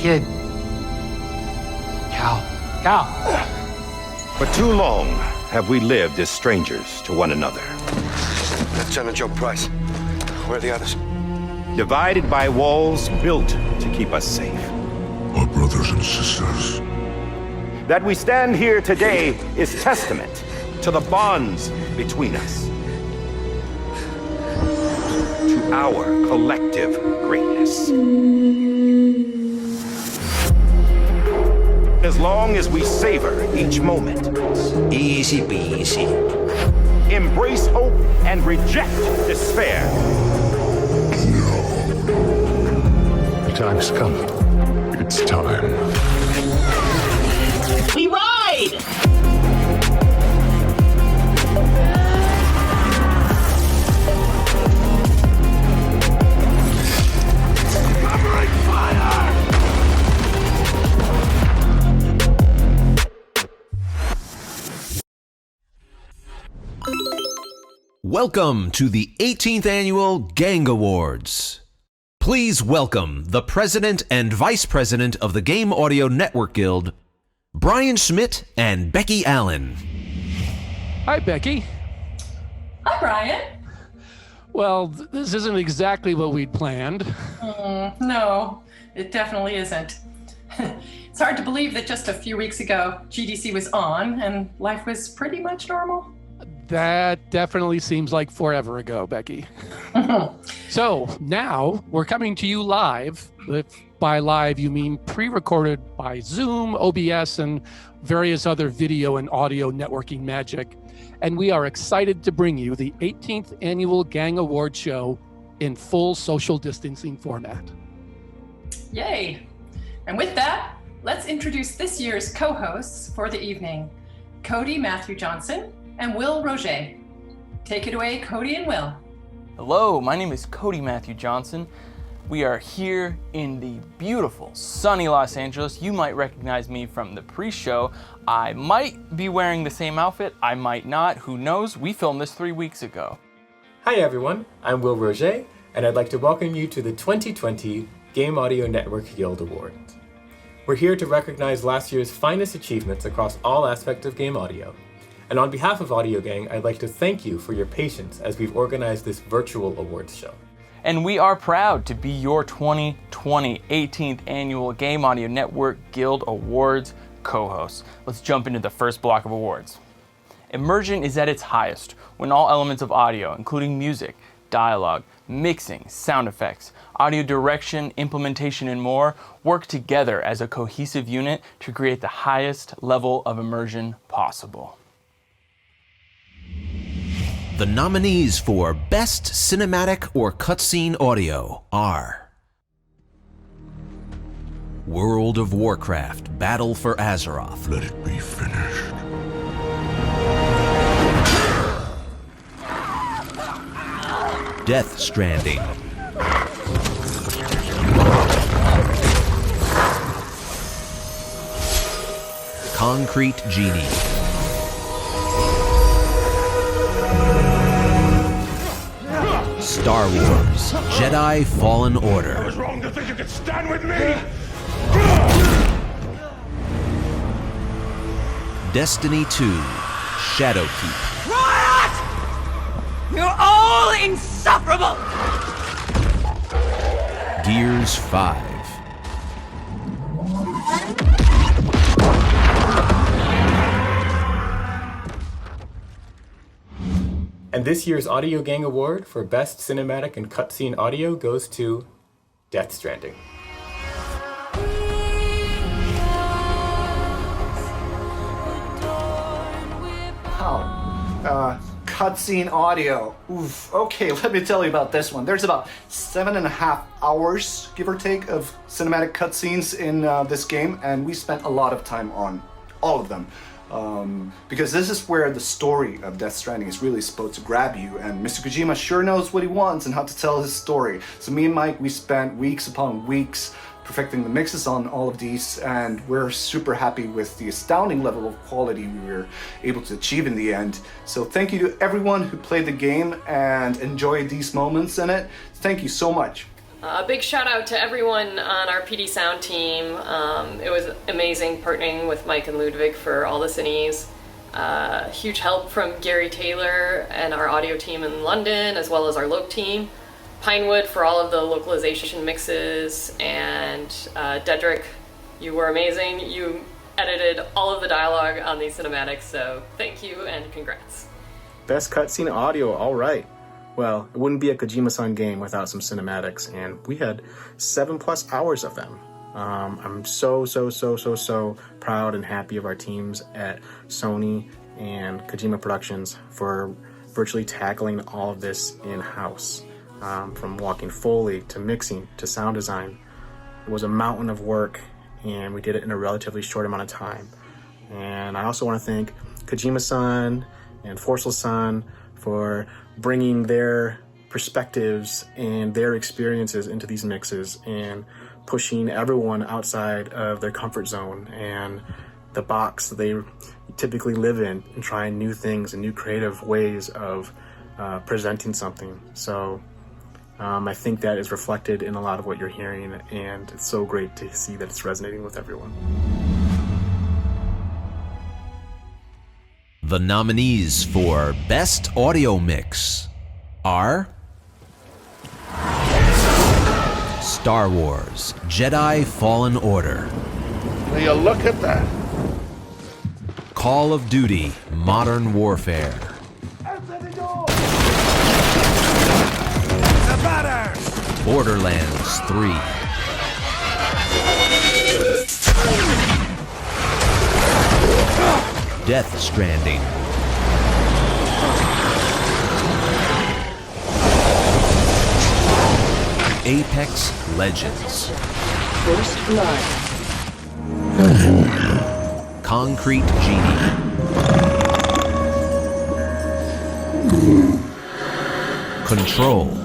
kid. Cal. For too long have we lived as strangers to one another. Lieutenant Joe Price. Where are the others? Divided by walls built to keep us safe. Our brothers and sisters. That we stand here today is testament to the bonds between us. To our collective greatness. As long as we savor each moment. Easy peasy. Embrace hope and reject despair. The time's come. It's time. We ride! Covering fire! Welcome to the 18th Annual G.A.N.G Awards. Please welcome the President and Vice President of the Game Audio Network Guild, Brian Schmidt and Becky Allen. Hi, Becky. Hi, Brian. Well, this isn't exactly what we'd planned. No, it definitely isn't. It's hard to believe that just a few weeks ago, GDC was on and life was pretty much normal. That definitely seems like forever ago, Becky. So now we're coming to you live. If by live you mean pre-recorded by Zoom, OBS, and various other video and audio networking magic. And we are excited to bring you the 18th Annual G.A.N.G Award Show in full social distancing format. Yay! And with that, let's introduce this year's co-hosts for the evening, Cody Matthew Johnson and Will Roget. Take it away, Cody and Will. Hello, my name is Cody Matthew Johnson. We are here in the beautiful, sunny Los Angeles. You might recognize me from the pre-show. I might be wearing the same outfit, I might not, who knows? We filmed this 3 weeks ago. Hi everyone, I'm Will Roget, and I'd like to welcome you to the 2020 Game Audio Network Guild Awards. We're here to recognize last year's finest achievements across all aspects of game audio. And on behalf of Audio Gang, I'd like to thank you for your patience as we've organized this virtual awards show. And we are proud to be your 2020 18th Annual Game Audio Network Guild Awards co-hosts. Let's jump into the first block of awards. Immersion is at its highest when all elements of audio, including music, dialogue, mixing, sound effects, audio direction, implementation, and more, work together as a cohesive unit to create the highest level of immersion possible. The nominees for Best Cinematic or Cutscene Audio are World of Warcraft: Battle for Azeroth. Let it be finished. Death Stranding. Concrete Genie. Star Wars: Jedi Fallen Order. I was wrong to think you could stand with me! Destiny 2: Shadowkeep. Riot! You're all insufferable! Gears 5. And this year's Audio Gang Award for Best Cinematic and Cutscene Audio goes to Death Stranding. Wow. Cutscene audio. Oof. Okay, let me tell you about this one. There's about 7.5 hours, give or take, of cinematic cutscenes in this game, and we spent a lot of time on all of them. Because this is where the story of Death Stranding is really supposed to grab you, and Mr. Kojima sure knows what he wants and how to tell his story. So me and Mike, we spent weeks upon weeks perfecting the mixes on all of these, and we're super happy with the astounding level of quality we were able to achieve in the end. So thank you to everyone who played the game and enjoyed these moments in it. Thank you so much. A big shout out to everyone on our PD Sound team. It was amazing partnering with Mike and Ludwig for all the cinees. Huge help from Gary Taylor and our audio team in London, as well as our Loc team. Pinewood for all of the localization mixes, and Dedrick, you were amazing. You edited all of the dialogue on these cinematics, so thank you and congrats. Best cutscene audio, all right. Well, it wouldn't be a Kojima-san game without some cinematics, and we had 7+ hours of them. I'm so proud and happy of our teams at Sony and Kojima Productions for virtually tackling all of this in-house. From walking Foley to mixing to sound design. It was a mountain of work, and we did it in a relatively short amount of time. And I also want to thank Kojima-san and Forcel-san for bringing their perspectives and their experiences into these mixes and pushing everyone outside of their comfort zone and the box that they typically live in, and trying new things and new creative ways of presenting something. So I think that is reflected in a lot of what you're hearing, and it's so great to see that it's resonating with everyone. The nominees for Best Audio Mix are Star Wars Jedi Fallen Order, Will you look at that? Call of Duty Modern Warfare, Borderlands 3, Death Stranding, Apex Legends, First Blood, Concrete Genie, Control,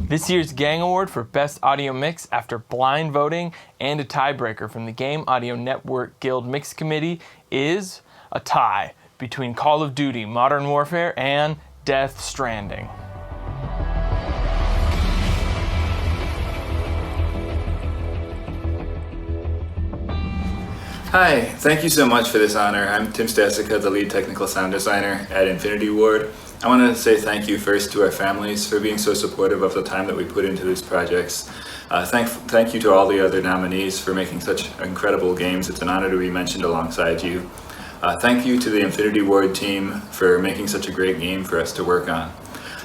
This year's G.A.N.G Award for Best Audio Mix, after blind voting and a tiebreaker from the Game Audio Network Guild Mix Committee, is a tie between Call of Duty Modern Warfare and Death Stranding. Hi, thank you so much for this honor. I'm Tim Stasica, the lead technical sound designer at Infinity Ward. I want to say thank you first to our families for being so supportive of the time that we put into these projects. Thank you to all the other nominees for making such incredible games. It's an honor to be mentioned alongside you. Thank you to the Infinity Ward team for making such a great game for us to work on.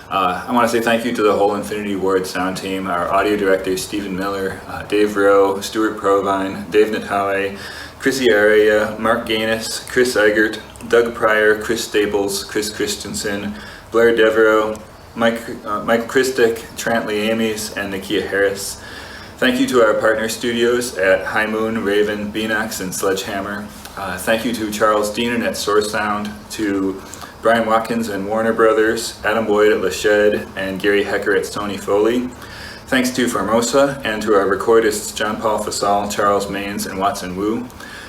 I want to say thank you to the whole Infinity Ward sound team, our audio directors Stephen Miller, Dave Rowe, Stuart Provine, Dave Natawe, Chrissy Aria, Mark Gaines, Chris Eigert, Doug Pryor, Chris Staples, Chris Christensen, Blair Devereaux, Michael Christic, Trantley Amies, and Nakia Harris. Thank you to our partner studios at High Moon, Raven, Beanox, and Sledgehammer. Thank you to Charles Deanan at Source Sound, to Brian Watkins and Warner Brothers, Adam Boyd at Leshed, and Gary Hecker at Sony Foley. Thanks to Formosa and to our recordists John Paul Fasal, Charles Maines, and Watson Wu.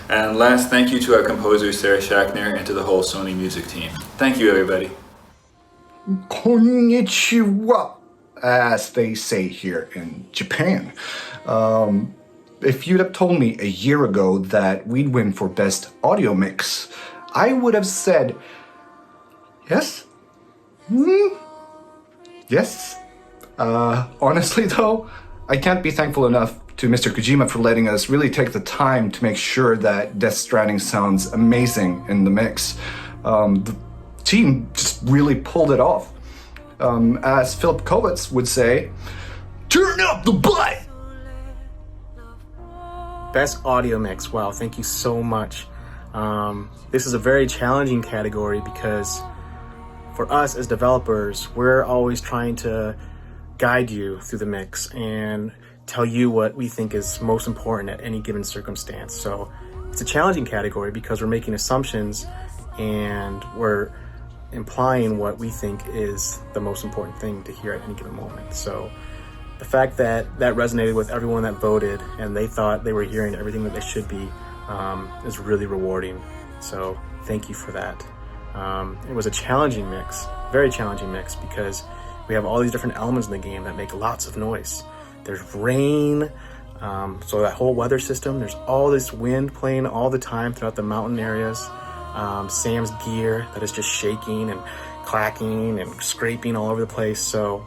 And last, thank you to our composer Sarah Schachner and to the whole Sony music team. Thank you, everybody. Konnichiwa, as they say here in Japan. If you'd have told me a year ago that we'd win for Best Audio Mix, I would have said, yes? Yes? Honestly though, I can't be thankful enough to Mr. Kojima for letting us really take the time to make sure that Death Stranding sounds amazing in the mix. The team just really pulled it off. As Philip Kovitz would say, turn up the butt! Best Audio Mix, wow, thank you so much. This is a very challenging category because for us as developers, we're always trying to guide you through the mix and tell you what we think is most important at any given circumstance. So it's a challenging category because we're making assumptions and we're implying what we think is the most important thing to hear at any given moment. So the fact that that resonated with everyone that voted and they thought they were hearing everything that they should be is really rewarding. So thank you for that. It was a challenging mix, very challenging mix, because we have all these different elements in the game that make lots of noise. There's rain, so that whole weather system, there's all this wind playing all the time throughout the mountain areas. Sam's gear that is just shaking and clacking and scraping all over the place. So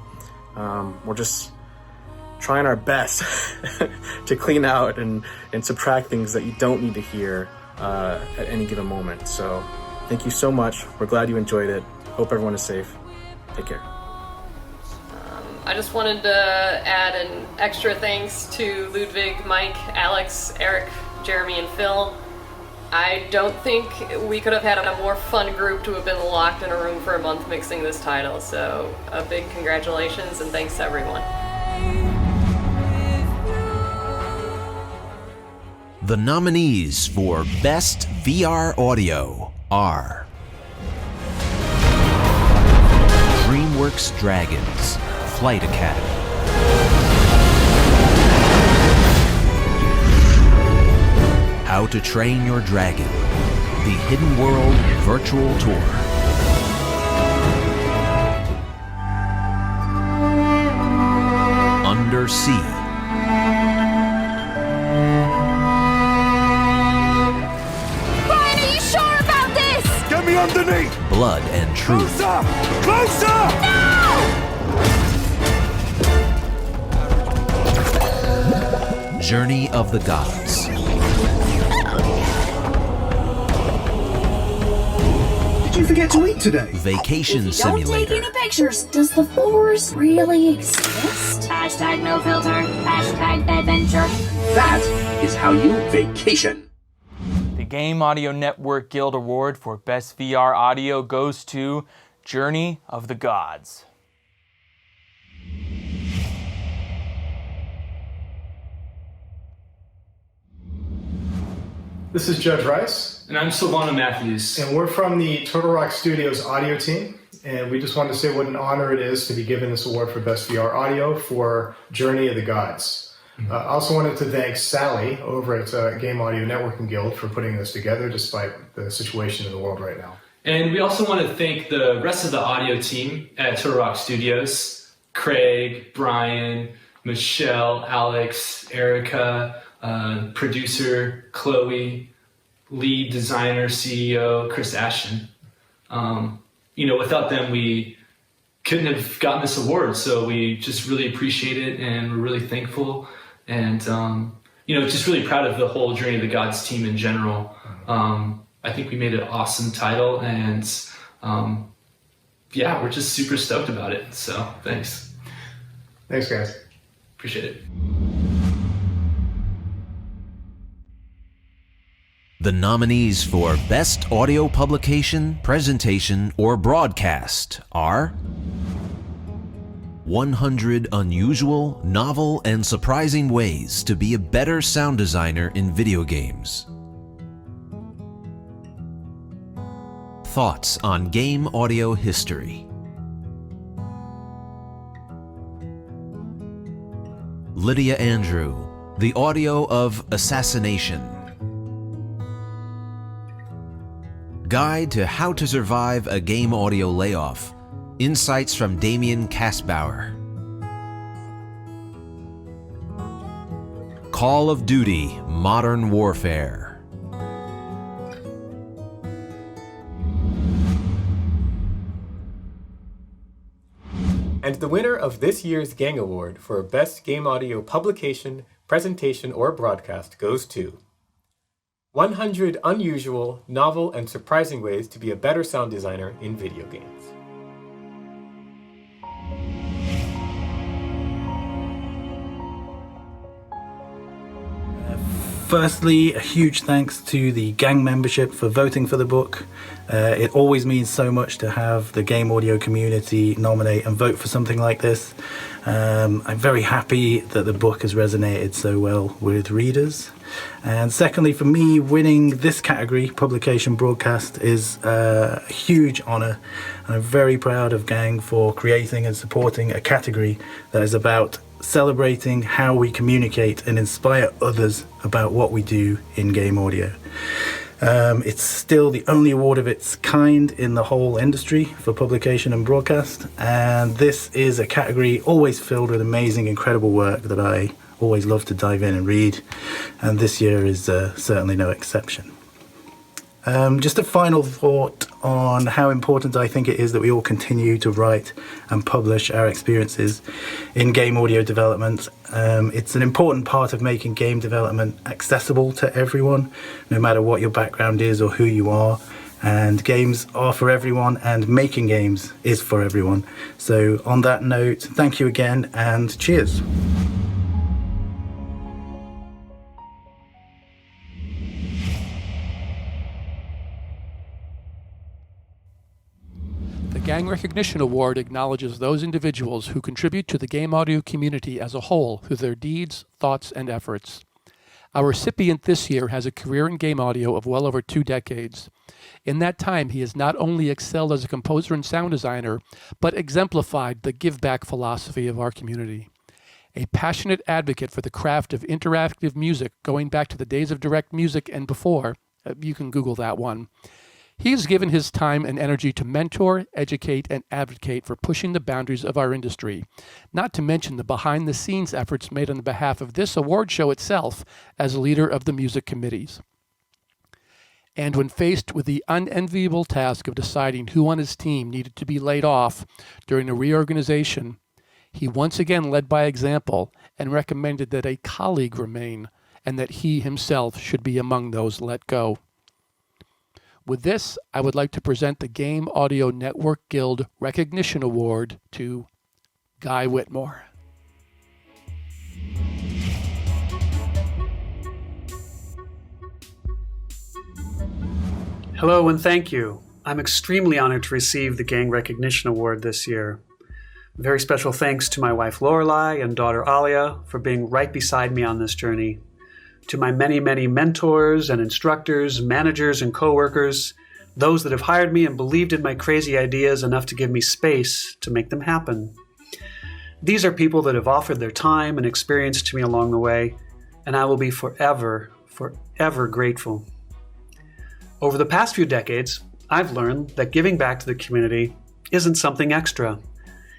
we're just trying our best to clean out and subtract things that you don't need to hear at any given moment. So thank you so much. We're glad you enjoyed it. Hope everyone is safe. Take care. I just wanted to add an extra thanks to Ludwig, Mike, Alyx, Eric, Jeremy, and Phil. I don't think we could have had a more fun group to have been locked in a room for a month mixing this title, so a big congratulations and thanks to everyone. The nominees for Best VR Audio are DreamWorks Dragons Flight Academy, How to Train Your Dragon, The Hidden World Virtual Tour, Undersea, Brian, are you sure about this? Get me underneath! Blood and Truth, Closer! Closer! No! Journey of the Gods, Did you forget to eat today? Vacation Don't Simulator, take any pictures. Does the forest really exist? Hashtag no filter. Hashtag adventure. That is how you vacation. The Game Audio Network Guild Award for Best VR Audio goes to Journey of the Gods. This is Judge Rice. And I'm Silvana Matthews. And we're from the Turtle Rock Studios audio team. And we just wanted to say what an honor it is to be given this award for Best VR Audio for Journey of the Gods. I also wanted to thank Sally over at Game Audio Networking Guild for putting this together despite the situation in the world right now. And we also want to thank the rest of the audio team at Turtle Rock Studios. Craig, Brian, Michelle, Alyx, Erica, producer Chloe, lead designer, CEO Chris Ashton. Without them, we couldn't have gotten this award. So we just really appreciate it, and we're really thankful. And just really proud of the whole Journey of the Gods team in general. I think we made an awesome title, and we're just super stoked about it. So thanks. Thanks, guys. Appreciate it. The nominees for Best Audio Publication, Presentation, or Broadcast are 100 Unusual, Novel, and Surprising Ways to Be a Better Sound Designer in Video Games. Thoughts on Game Audio History. Lydia Andrew, The Audio of Assassination. Guide to How to Survive a Game Audio Layoff. Insights from Damien Kastbauer. Call of Duty: Modern Warfare. And the winner of this year's G.A.N.G Award for Best Game Audio Publication, Presentation, or Broadcast goes to 100 Unusual, Novel, and Surprising Ways to Be a Better Sound Designer in Video Games. Firstly, a huge thanks to the G.A.N.G membership for voting for the book. It always means so much to have the game audio community nominate and vote for something like this. I'm very happy that the book has resonated so well with readers. And secondly, for me, winning this category, publication broadcast, is a huge honor. And I'm very proud of G.A.N.G for creating and supporting a category that is about celebrating how we communicate and inspire others about what we do in game audio. It's still the only award of its kind in the whole industry for publication and broadcast, and this is a category always filled with amazing, incredible work that I always love to dive in and read, and this year is certainly no exception. Just a final thought on how important I think it is that we all continue to write and publish our experiences in game audio development. It's an important part of making game development accessible to everyone, no matter what your background is or who you are. And games are for everyone, and making games is for everyone. So on that note, thank you again, and cheers. The G.A.N.G Recognition Award acknowledges those individuals who contribute to the game audio community as a whole through their deeds, thoughts, and efforts. Our recipient this year has a career in game audio of well over 2 decades. In that time, he has not only excelled as a composer and sound designer, but exemplified the give-back philosophy of our community. A passionate advocate for the craft of interactive music going back to the days of direct music and before, you can Google that one. He has given his time and energy to mentor, educate, and advocate for pushing the boundaries of our industry, not to mention the behind-the-scenes efforts made on behalf of this award show itself as leader of the music committees. And when faced with the unenviable task of deciding who on his team needed to be laid off during a reorganization, he once again led by example and recommended that a colleague remain and that he himself should be among those let go. With this, I would like to present the Game Audio Network Guild Recognition Award to Guy Whitmore. Hello and thank you. I'm extremely honored to receive the G.A.N.G Recognition Award this year. Very special thanks to my wife Lorelei and daughter Alia for being right beside me on this journey. To my many, many mentors and instructors, managers and coworkers, those that have hired me and believed in my crazy ideas enough to give me space to make them happen. These are people that have offered their time and experience to me along the way, and I will be forever, forever grateful. Over the past few decades, I've learned that giving back to the community isn't something extra.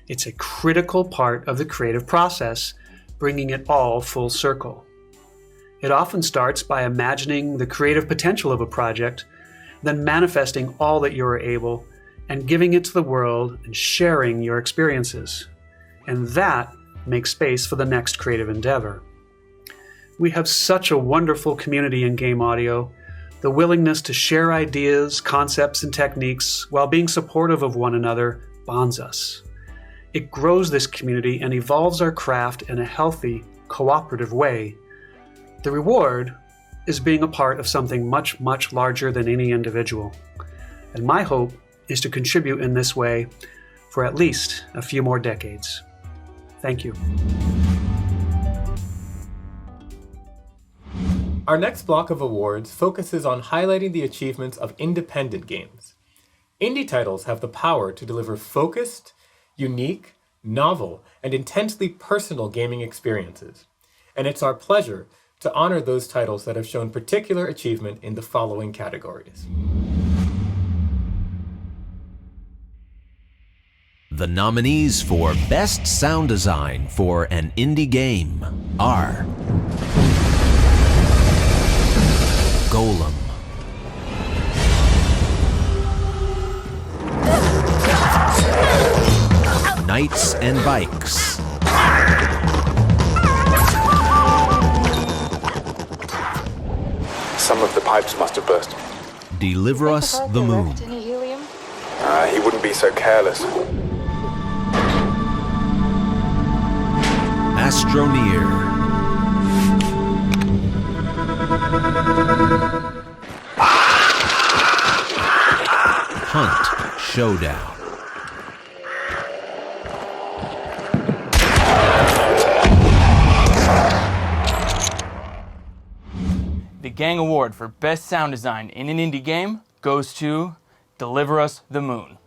It's a critical part of the creative process, bringing it all full circle. It often starts by imagining the creative potential of a project, then manifesting all that you are able and giving it to the world and sharing your experiences. And that makes space for the next creative endeavor. We have such a wonderful community in game audio. The willingness to share ideas, concepts, and techniques while being supportive of one another bonds us. It grows this community and evolves our craft in a healthy, cooperative way. The reward is being a part of something much, much larger than any individual. And my hope is to contribute in this way for at least a few more decades. Thank you. Our next block of awards focuses on highlighting the achievements of independent games. Indie titles have the power to deliver focused, unique, novel, and intensely personal gaming experiences. And it's our pleasure to honor those titles that have shown particular achievement in the following categories. The nominees for Best Sound Design for an Indie Game are GOLEM, Knights and Bikes, Some of the pipes must have burst. Deliver Us the Moon, He wouldn't be so careless. Astroneer, Hunt Showdown, The G.A.N.G Award for Best Sound Design in an Indie Game goes to Deliver Us the Moon.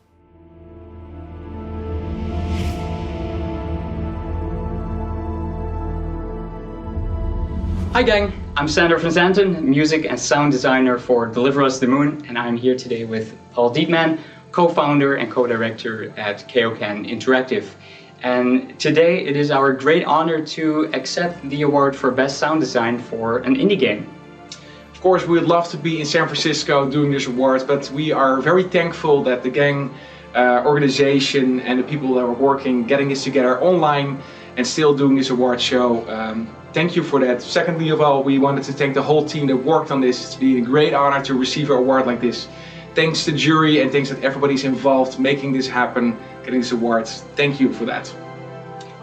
Hi gang, I'm Sander van Zanten, music and sound designer for Deliver Us the Moon, and I'm here today with Paul Dietman, co-founder and co-director at G.A.N.G Interactive. And today it is our great honor to accept the award for Best Sound Design for an indie game. Of course, we would love to be in San Francisco doing this award, but we are very thankful that the G.A.N.G organization and the people that are working, getting this together online and still doing this award show. Thank you for that. Secondly of all, we wanted to thank the whole team that worked on this. It's been a great honor to receive an award like this. Thanks to the jury and thanks that everybody's involved making this happen, getting this award. Thank you for that.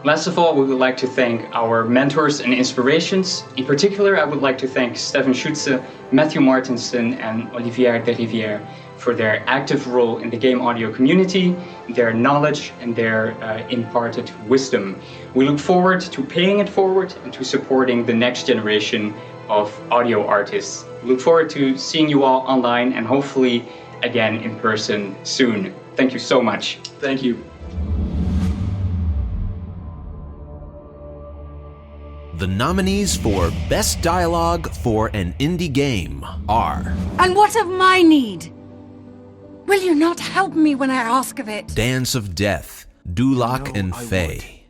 Last of all, we would like to thank our mentors and inspirations. In particular, I would like to thank Stefan Schutze, Matthew Martinson, and Olivier de Rivière for their active role in the game audio community, their knowledge, and their imparted wisdom. We look forward to paying it forward and to supporting the next generation of audio artists. We look forward to seeing you all online and hopefully again in person soon. Thank you so much. Thank you. The nominees for Best Dialogue for an Indie Game are... And what of my need? Will you not help me when I ask of it? Dance of Death, Dulac and Faye.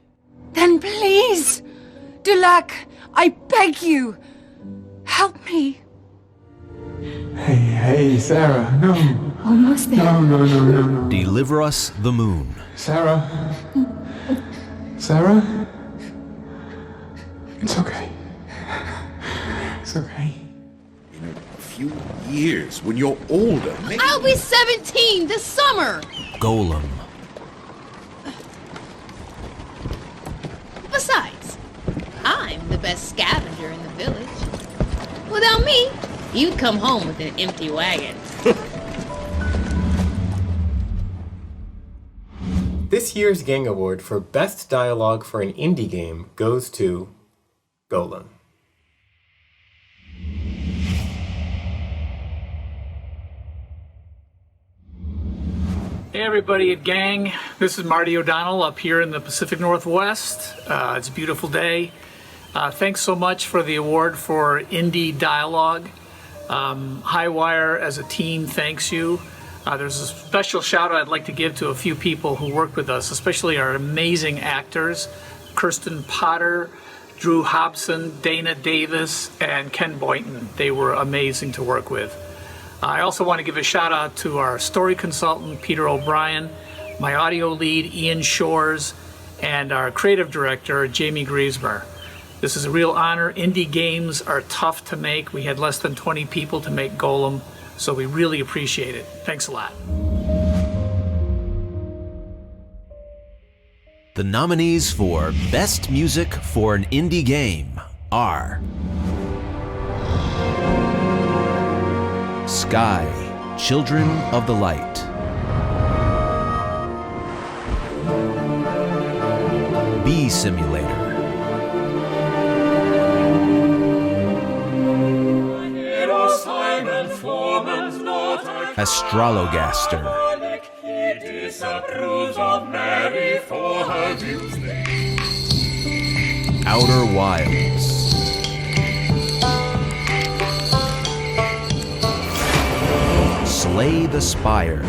Then please, Dulac, I beg you, help me. Hey, Sarah, no. Almost there. No. Deliver Us the Moon. Sarah? Sarah? It's okay. It's okay. In a few years, when you're older, maybe... I'll be 17 this summer! Golem. Besides, I'm the best scavenger in the village. Without me, you'd come home with an empty wagon. This year's G.A.N.G Award for Best Dialogue for an Indie Game goes to GOLEM. Hey everybody at G.A.N.G, this is Marty O'Donnell up here in the Pacific Northwest. It's a beautiful day. Thanks so much for the award for Indie Dialogue. Highwire as a team thanks you. There's a special shout out I'd like to give to a few people who worked with us, especially our amazing actors, Kirsten Potter, Drew Hobson, Dana Davis, and Ken Boynton. They were amazing to work with. I also want to give a shout out to our story consultant, Peter O'Brien, my audio lead, Ian Shores, and our creative director, Jamie Griesmer. This is a real honor. Indie games are tough to make. We had less than 20 people to make Golem, so we really appreciate it. Thanks a lot. The nominees for Best Music for an Indie Game are... Sky, Children of the Light. Bee Simulator. Astrologaster. He disapproves of Mary for her views. Outer Wilds. Slay the Spire.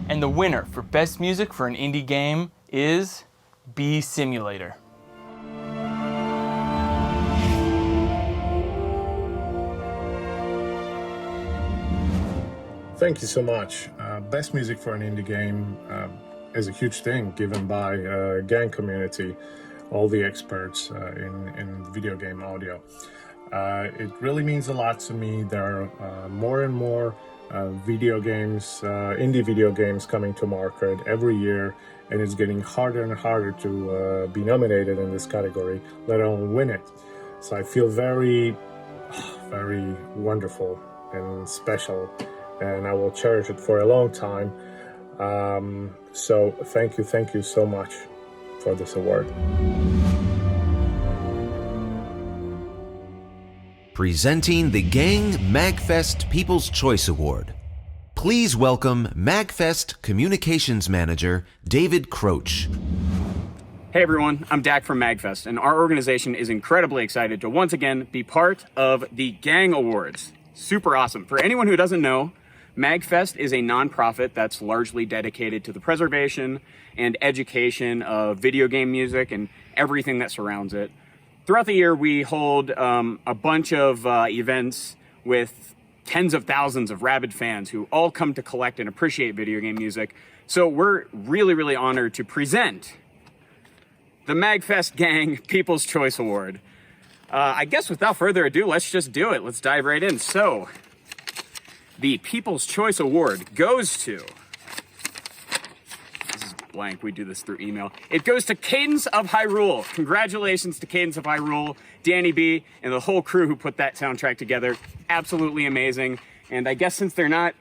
And the winner for Best Music for an Indie Game is Bee Simulator. Thank you so much. Best music for an indie game is a huge thing given by G.A.N.G community, all the experts in video game audio. It really means a lot to me. There are more and more video games, indie video games coming to market every year, and it's getting harder and harder to be nominated in this category, let alone win it. So I feel very, very wonderful and special, and I will cherish it for a long time. So thank you so much for this award. Presenting the G.A.N.G MAGFEST People's Choice Award. Please welcome MAGFEST Communications Manager, David Croach. Hey everyone, I'm Dak from MAGFEST, and our organization is incredibly excited to once again be part of the G.A.N.G Awards. Super awesome. For anyone who doesn't know, MAGFEST is a nonprofit that's largely dedicated to the preservation and education of video game music and everything that surrounds it. Throughout the year, we hold a bunch of events with tens of thousands of rabid fans who all come to collect and appreciate video game music. So we're really, really honored to present the MAGFEST G.A.N.G People's Choice Award. I guess without further ado, let's just do it. Let's dive right in. So, the People's Choice Award goes to... This is blank, we do this through email. It goes to Cadence of Hyrule. Congratulations to Cadence of Hyrule, Danny B, and the whole crew who put that soundtrack together. Absolutely amazing. And I guess since they're not...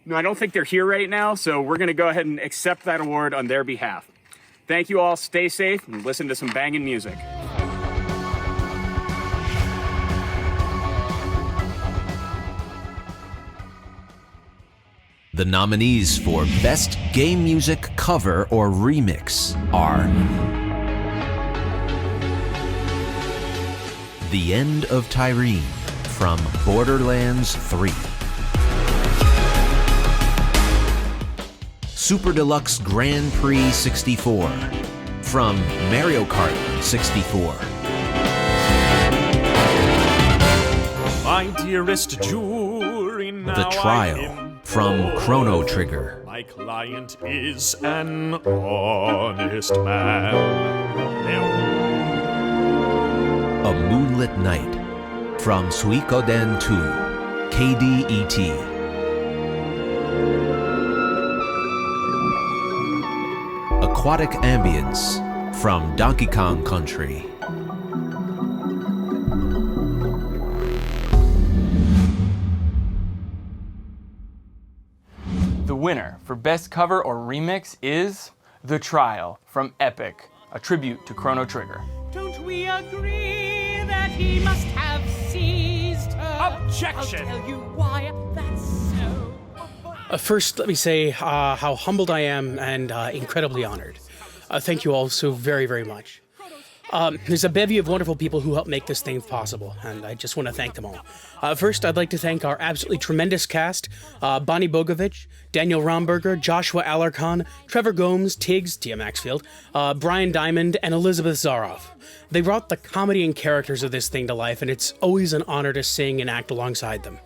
No, I don't think they're here right now, so we're going to go ahead and accept that award on their behalf. Thank you all, stay safe, and listen to some banging music. The nominees for Best Game Music Cover or Remix are The End of Tyrene from Borderlands 3, Super Deluxe Grand Prix 64 from Mario Kart 64, My dearest jury, now The Trial from Chrono Trigger, my client is an honest man. A Moonlit Night from Suikoden 2, KDET, Aquatic Ambience from Donkey Kong Country, The winner for Best Cover or Remix is The Trial from Epic, a tribute to Chrono Trigger. Don't we agree that he must have seized her? Objection! I'll tell you why that's so. First, let me say how humbled I am and incredibly honored. Thank you all so very, very much. There's a bevy of wonderful people who helped make this thing possible, and I just want to thank them all. First, I'd like to thank our absolutely tremendous cast, Bonnie Bogovich, Daniel Romberger, Joshua Alarcon, Trevor Gomes, Tiggs, Tia Maxfield, Brian Diamond, and Elizabeth Zaroff. They brought the comedy and characters of this thing to life, and it's always an honor to sing and act alongside them.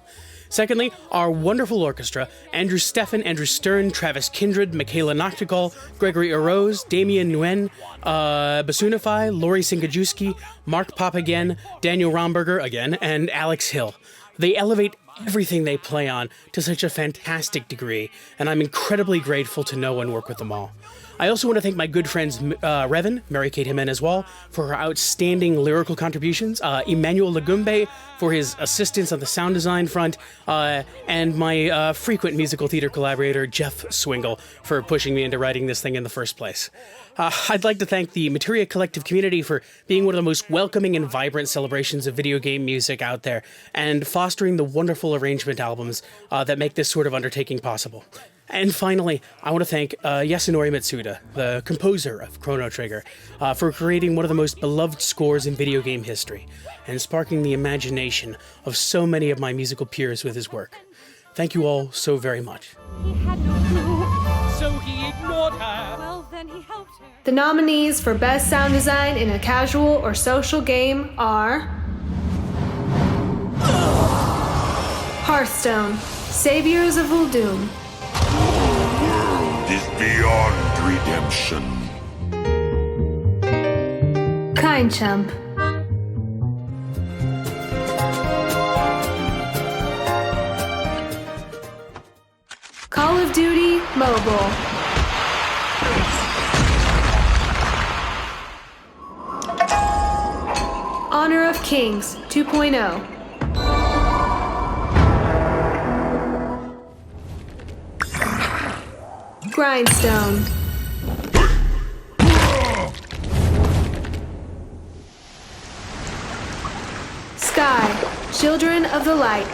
Secondly, our wonderful orchestra, Andrew Steffen, Andrew Stern, Travis Kindred, Michaela Noctigal, Gregory Arose, Damian Nguyen, Basunify, Lori Singajewski, Mark Papagen, Daniel Romberger again, and Alex Hill. They elevate everything they play on to such a fantastic degree, and I'm incredibly grateful to know and work with them all. I also want to thank my good friends Revan, Mary-Kate Jimenez Wall, for her outstanding lyrical contributions, Emmanuel Lagumbe for his assistance on the sound design front, and my frequent musical theater collaborator, Jeff Swingle, for pushing me into writing this thing in the first place. I'd like to thank the Materia Collective community for being one of the most welcoming and vibrant celebrations of video game music out there, and fostering the wonderful arrangement albums that make this sort of undertaking possible. And finally, I want to thank Yasunori Mitsuda, the composer of Chrono Trigger, for creating one of the most beloved scores in video game history, and sparking the imagination of so many of my musical peers with his work. Thank you all so very much. He had no clue, so he ignored her. Well, then he helped her. The nominees for Best Sound Design in a Casual or Social Game are Hearthstone, Saviors of Uldum, World is beyond redemption. Kind Chump, Call of Duty Mobile, Honor of Kings 2.0, Grindstone, Sky, Children of the Light,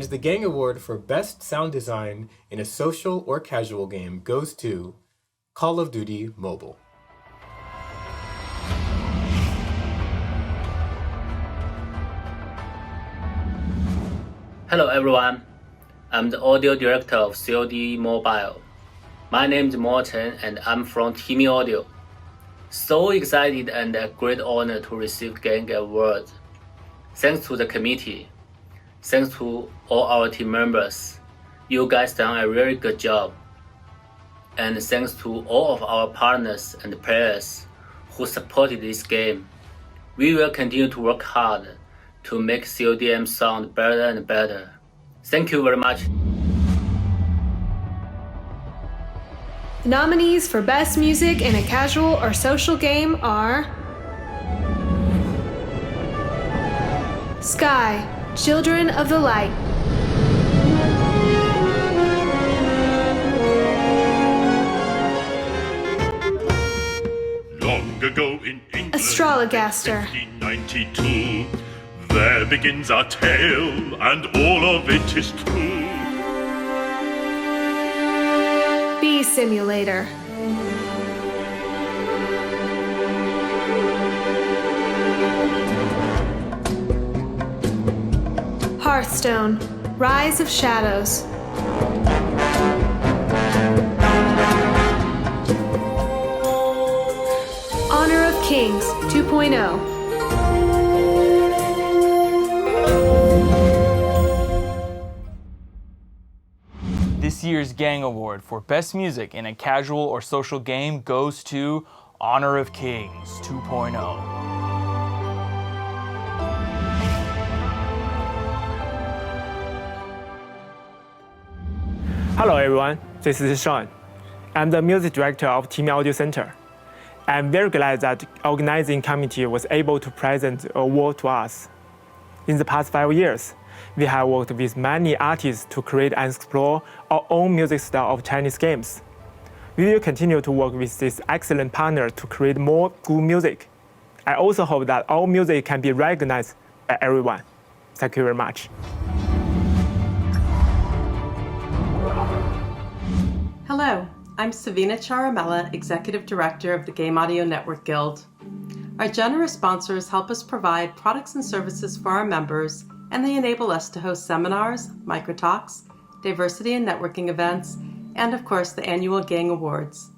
the G.A.N.G Award for Best Sound Design in a Social or Casual Game goes to Call of Duty Mobile. Hello everyone, I'm the audio director of COD Mobile. My name is Morten and I'm from Timmy Audio. So excited and a great honor to receive G.A.N.G Award. Thanks to the committee. Thanks to all our team members. You guys done a really good job. And thanks to all of our partners and players who supported this game. We will continue to work hard to make CODM sound better and better. Thank you very much. The nominees for Best Music in a Casual or Social Game are Sky, Children of the Light. Long ago in England, Astrologaster. 1992, there begins our tale, and all of it is true. Bee Simulator. Hearthstone, Rise of Shadows. Honor of Kings 2.0. This year's G.A.N.G Award for Best Music in a Casual or Social Game goes to Honor of Kings 2.0. Hello everyone, this is Sean. I'm the music director of Team Audio Center. I'm very glad that the organizing committee was able to present the award to us. In the past 5 years, we have worked with many artists to create and explore our own music style of Chinese games. We will continue to work with this excellent partner to create more good music. I also hope that our music can be recognized by everyone. Thank you very much. Hello, I'm Savina Charamella, Executive Director of the Game Audio Network Guild. Our generous sponsors help us provide products and services for our members, and they enable us to host seminars, microtalks, diversity and networking events, and of course the annual G.A.N.G Awards.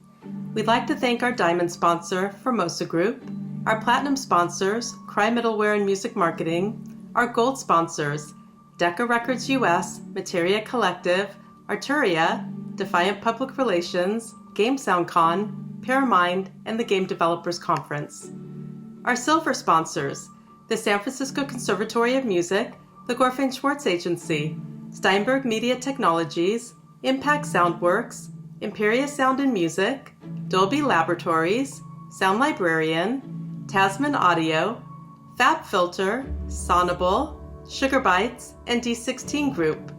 We'd like to thank our Diamond sponsor, Formosa Group, our Platinum sponsors, Cry Middleware and Music Marketing, our Gold sponsors, Decca Records US, Materia Collective, Arturia, Defiant Public Relations, Game SoundCon, Paramind, and the Game Developers Conference. Our silver sponsors, the San Francisco Conservatory of Music, the Gorfain Schwartz Agency, Steinberg Media Technologies, Impact Soundworks, Imperia Sound and Music, Dolby Laboratories, Sound Librarian, Tasman Audio, Fab Filter, Sonable, Sugar Bites, and D16 Group.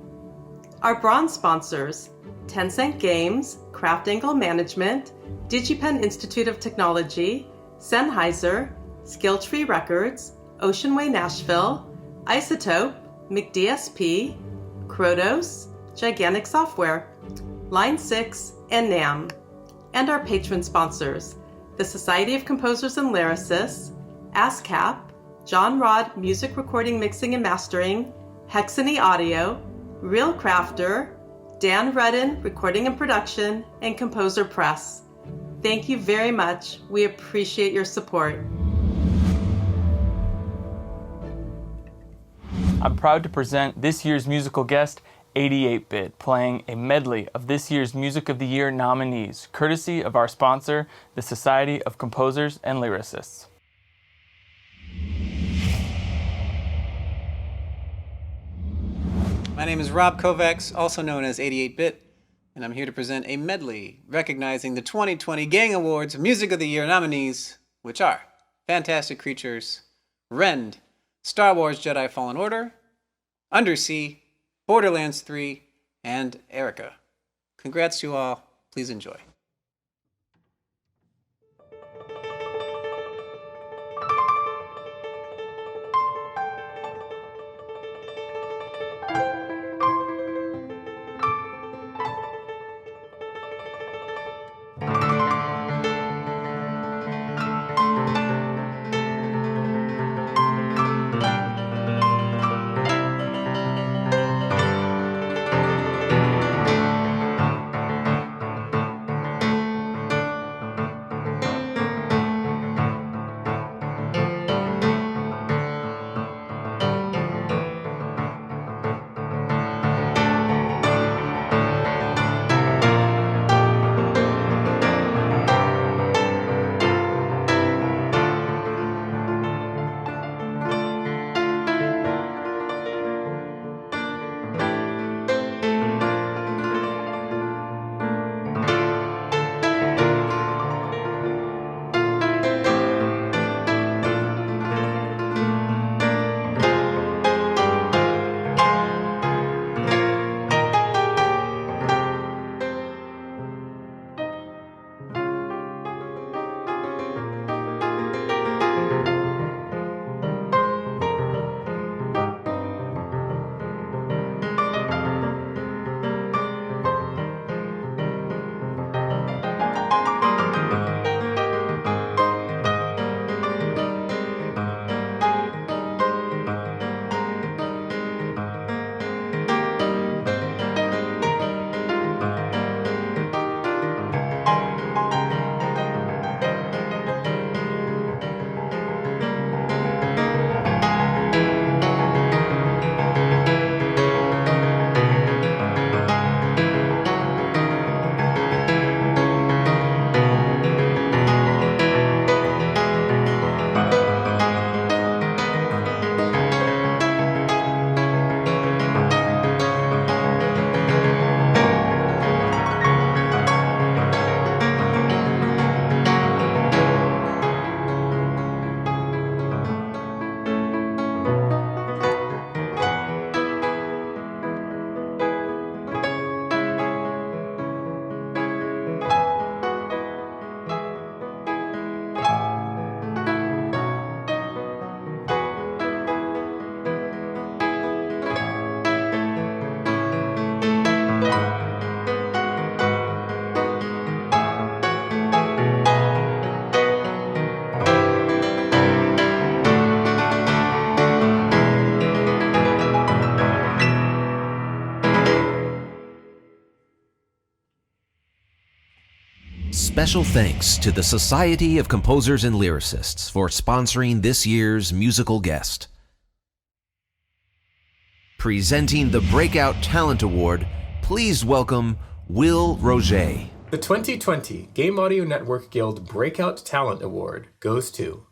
Our bronze sponsors, Tencent Games, Craft Angle Management, DigiPen Institute of Technology, Sennheiser, Skilltree Records, Oceanway Nashville, Isotope, McDSP, Krotos, Gigantic Software, Line 6, and NAM. And our patron sponsors, the Society of Composers and Lyricists, ASCAP, John Rod Music Recording Mixing and Mastering, Hexany Audio, Real Crafter, Dan Redden Recording and Production, and Composer Press. Thank you very much. We appreciate your support. I'm proud to present this year's musical guest, 88-Bit, playing a medley of this year's Music of the Year nominees, courtesy of our sponsor, the Society of Composers and Lyricists. My name is Rob Kovacs, also known as 88-Bit, and I'm here to present a medley recognizing the 2020 G.A.N.G Awards Music of the Year nominees, which are Fantastic Creatures, Rend, Star Wars Jedi Fallen Order, Undersea, Borderlands 3, and Erica. Congrats to you all. Please enjoy. special thanks to the Society of Composers and Lyricists for sponsoring this year's musical guest. Presenting the Breakout Talent Award, please welcome Will Roget. The 2020 Game Audio Network Guild Breakout Talent Award goes to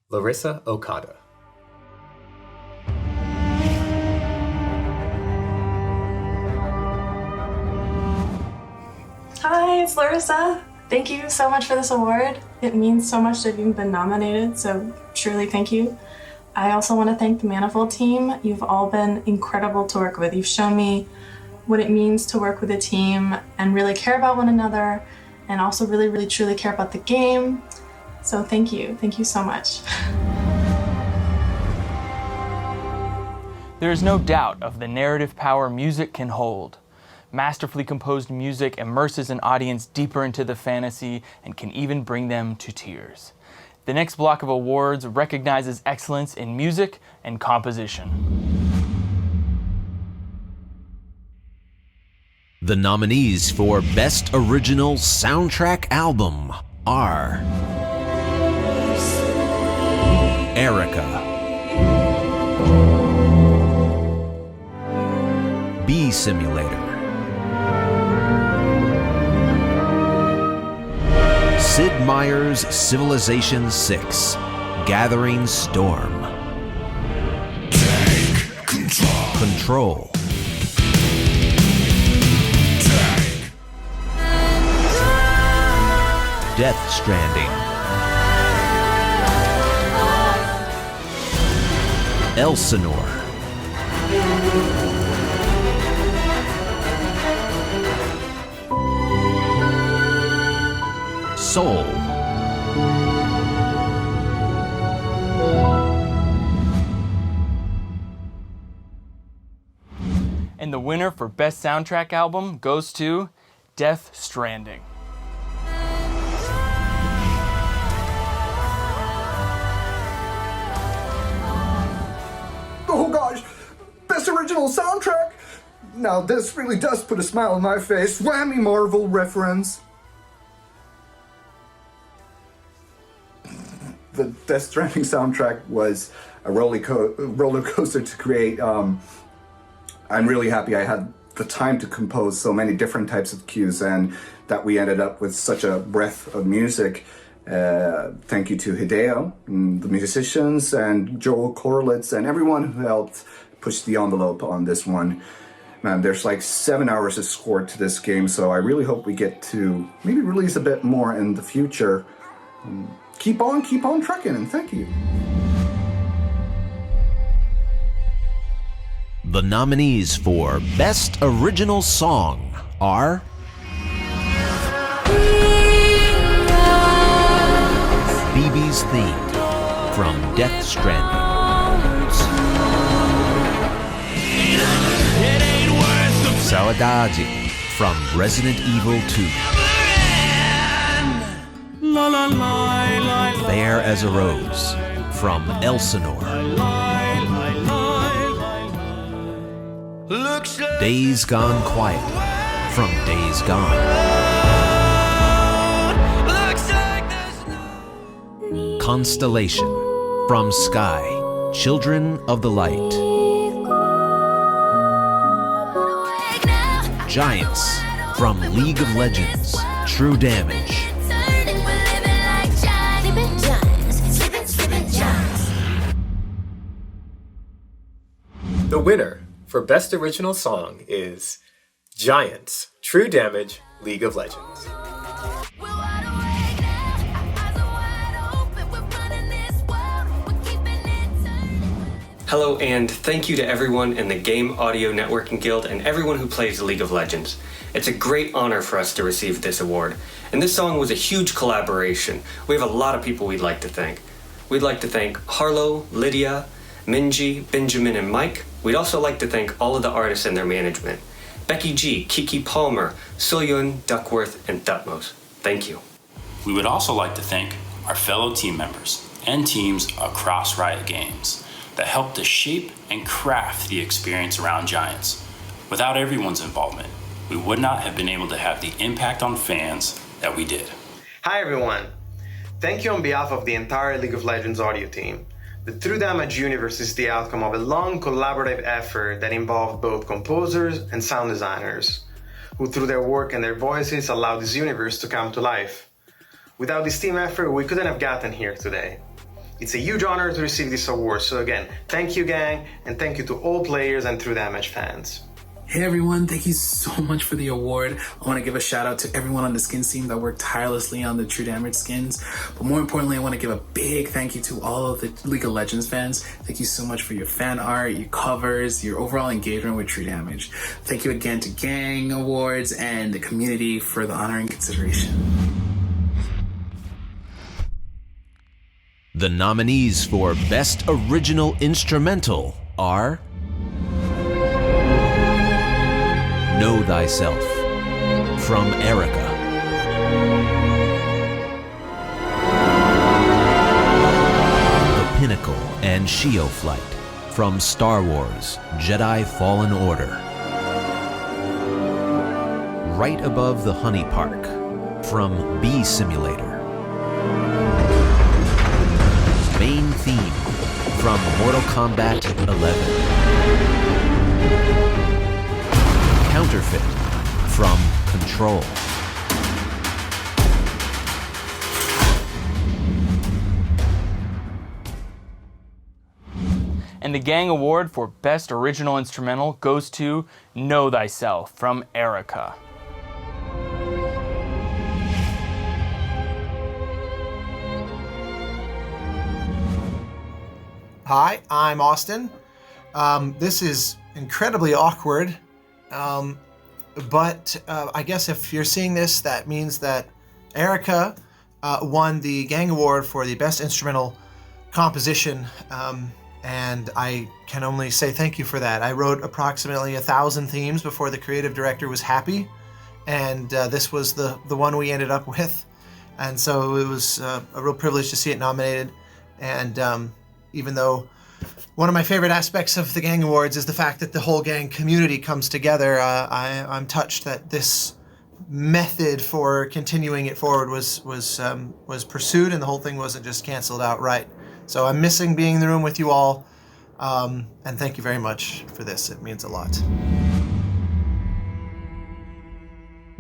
Larissa Okada. Hi, it's Larissa. Thank you so much for this award. It means so much to have even been nominated, so truly thank you. I also want to thank the Manifold team. You've all been incredible to work with. You've shown me what it means to work with a team and really care about one another, and also really, really, truly care about the game. So thank you. Thank you so much. There is no doubt of the narrative power music can hold. Masterfully composed music immerses an audience deeper into the fantasy and can even bring them to tears. The next block of awards recognizes excellence in music and composition. The nominees for Best Original Soundtrack Album are Erica, Bee Simulator, Sid Meier's Civilization 6, Gathering Storm, Take Control, Death Stranding, Elsinore, Soul, And the winner for Best Soundtrack Album goes to Death Stranding. Oh gosh, Best Original Soundtrack? Now this really does put a smile on my face. Whammy Marvel reference. The Death Stranding soundtrack was a roller coaster to create. I'm really happy I had the time to compose so many different types of cues and that we ended up with such a breadth of music. Thank you to Hideo, the musicians, and Joel Korlitz, and everyone who helped push the envelope on this one. Man, there's like 7 hours of score to this game, so I really hope we get to maybe release a bit more in the future. Keep on trucking, and thank you. The nominees for Best Original Song are BB's Theme from Death Stranding, Saudade from Resident Evil 2, Fair as a Rose from Elsinore, Days Gone Quiet from Days Gone, Constellation from Sky, Children of the Light, Giants from League of Legends, True Damage, The winner for Best Original Song is Giants, True Damage, League of Legends. Hello and thank you to everyone in the Game Audio Networking Guild and everyone who plays League of Legends. It's a great honor for us to receive this award, and this song was a huge collaboration. We have a lot of people we'd like to thank. We'd like to thank Harlow, Lydia, Minji, Benjamin, and Mike. We'd also like to thank all of the artists and their management. Becky G, Kiki Palmer, Soyun, Duckworth, and Thutmose. Thank you. We would also like to thank our fellow team members and teams across Riot Games that helped to shape and craft the experience around Giants. Without everyone's involvement, we would not have been able to have the impact on fans that we did. Hi everyone! Thank you on behalf of the entire League of Legends audio team. The True Damage universe is the outcome of a long collaborative effort that involved both composers and sound designers, who through their work and their voices allowed this universe to come to life. Without this team effort, we couldn't have gotten here today. It's a huge honor to receive this award, so again, thank you gang, and thank you to all players and True Damage fans. Hey everyone, thank you so much for the award. I want to give a shout out to everyone on the skins team that worked tirelessly on the True Damage skins. But more importantly, I want to give a big thank you to all of the League of Legends fans. Thank you so much for your fan art, your covers, your overall engagement with True Damage. Thank you again to G.A.N.G Awards and the community for the honor and consideration. The nominees for Best Original Instrumental are Know Thyself from Erica, The Pinnacle and Shio Flight from Star Wars Jedi Fallen Order, Right Above the Honey Park from Bee Simulator, Main Theme from Mortal Kombat 11, Counterfeit from Control, And the G.A.N.G Award for Best Original Instrumental goes to Know Thyself from Erica. Hi, I'm Austin. This is incredibly awkward, but I guess if you're seeing this, that means that Erica won the G.A.N.G Award for the Best Instrumental Composition, and I can only say thank you for that. I wrote approximately 1,000 themes before the creative director was happy, and this was the one we ended up with, and so it was a real privilege to see it nominated, and even though one of my favorite aspects of the G.A.N.G Awards is the fact that the whole G.A.N.G community comes together, I'm touched that this method for continuing it forward was pursued and the whole thing wasn't just canceled outright. So I'm missing being in the room with you all, and thank you very much for this. It means a lot.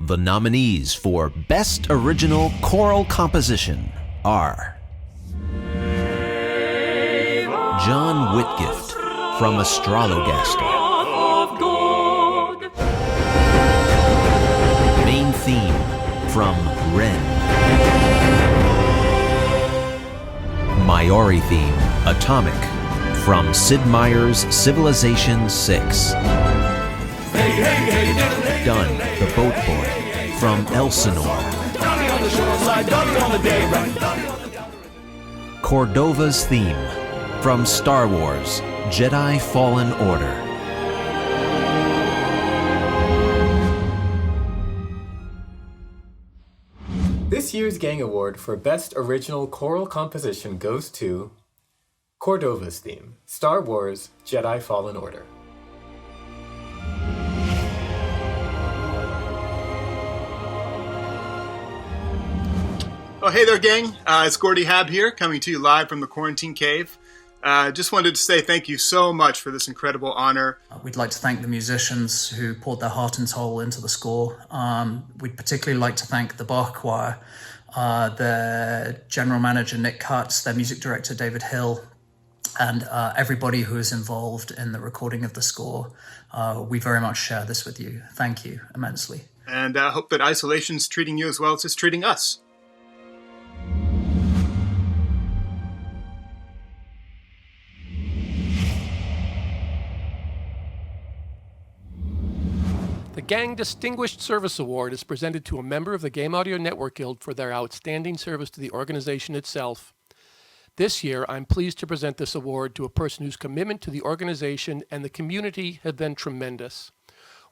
The nominees for Best Original Choral Composition are John Whitgift from Astrologaster, Main Theme from Ren, Maori Theme Atomic from Sid Meier's Civilization 6, Dunn the Boat Boy from Elsinore, Cordova's Theme from Star Wars Jedi Fallen Order, This year's G.A.N.G Award for Best Original Choral Composition goes to Cordova's Theme, Star Wars Jedi Fallen Order. Oh, hey there, gang. It's Gordy Hab here, coming to you live from the Quarantine Cave. Just wanted to say thank you so much for this incredible honor. We'd like to thank the musicians who poured their heart and soul into the score. We'd particularly like to thank the Bach Choir, their general manager Nick Cutts, their music director David Hill, and everybody who is involved in the recording of the score. We very much share this with you. Thank you immensely. And I hope that isolation's treating you as well as it's treating us. The G.A.N.G Distinguished Service Award is presented to a member of the Game Audio Network Guild for their outstanding service to the organization itself. This year, I'm pleased to present this award to a person whose commitment to the organization and the community have been tremendous.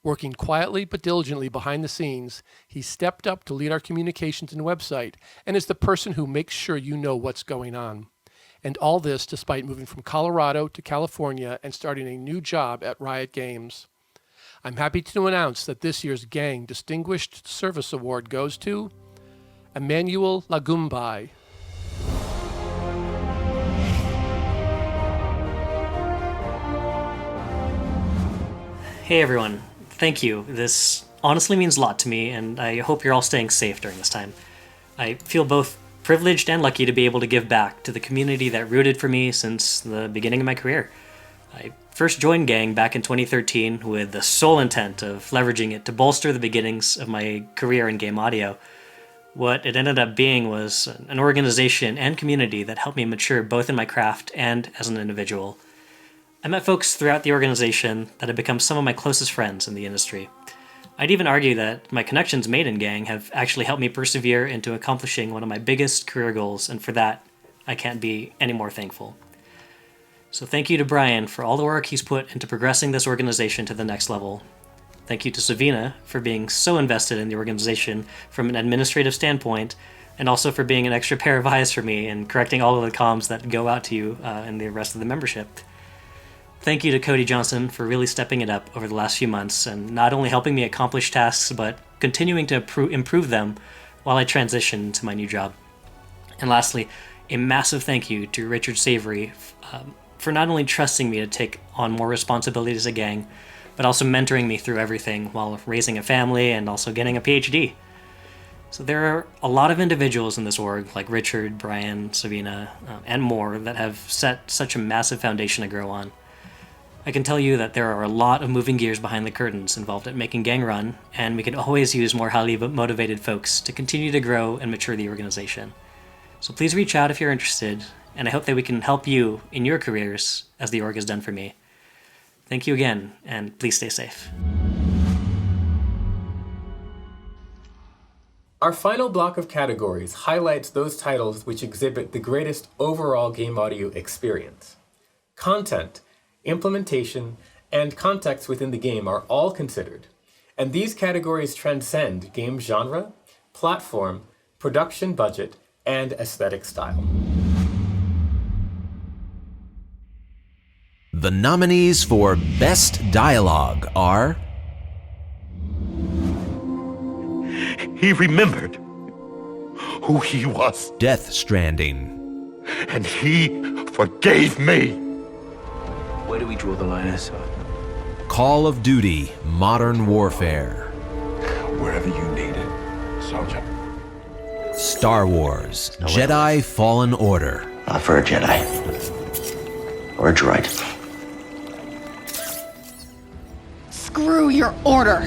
Working quietly but diligently behind the scenes, he stepped up to lead our communications and website and is the person who makes sure you know what's going on. And all this despite moving from Colorado to California and starting a new job at Riot Games. I'm happy to announce that this year's G.A.N.G Distinguished Service Award goes to Emmanuel Lagumbai. Hey everyone, thank you. This honestly means a lot to me, and I hope you're all staying safe during this time. I feel both privileged and lucky to be able to give back to the community that rooted for me since the beginning of my career. I first joined G.A.N.G back in 2013 with the sole intent of leveraging it to bolster the beginnings of my career in game audio. What it ended up being was an organization and community that helped me mature both in my craft and as an individual. I met folks throughout the organization that have become some of my closest friends in the industry. I'd even argue that my connections made in G.A.N.G have actually helped me persevere into accomplishing one of my biggest career goals, and for that, I can't be any more thankful. So thank you to Brian for all the work he's put into progressing this organization to the next level. Thank you to Savina for being so invested in the organization from an administrative standpoint, and also for being an extra pair of eyes for me and correcting all of the comms that go out to you and the rest of the membership. Thank you to Cody Johnson for really stepping it up over the last few months and not only helping me accomplish tasks, but continuing to improve them while I transition to my new job. And lastly, a massive thank you to Richard Savory for not only trusting me to take on more responsibilities at G.A.N.G, but also mentoring me through everything while raising a family and also getting a PhD. So there are a lot of individuals in this org, like Richard, Brian, Savina, and more, that have set such a massive foundation to grow on. I can tell you that there are a lot of moving gears behind the curtains involved at making G.A.N.G run, and we could always use more highly motivated folks to continue to grow and mature the organization. So please reach out if you're interested, and I hope that we can help you in your careers as the org has done for me. Thank you again, and please stay safe. Our final block of categories highlights those titles which exhibit the greatest overall game audio experience. Content, implementation, and context within the game are all considered, and these categories transcend game genre, platform, production budget, and aesthetic style. The nominees for Best Dialogue are... He remembered who he was. Death Stranding. And he forgave me. Where do we draw the line, sir? Call of Duty Modern Warfare. Wherever you need it, Sergeant. Star Wars Jedi Fallen Order. Not for a Jedi. Or a droid. Screw your order.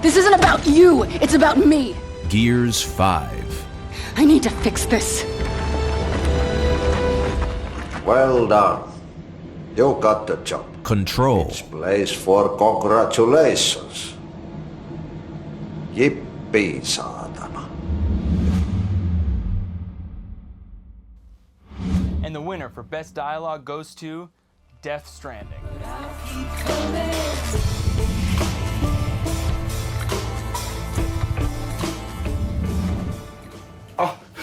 This isn't about you, it's about me. Gears 5. I need to fix this. Well done. You got the job. Control. It's place for congratulations. Yippee, saatana. And the winner for Best Dialogue goes to Death Stranding.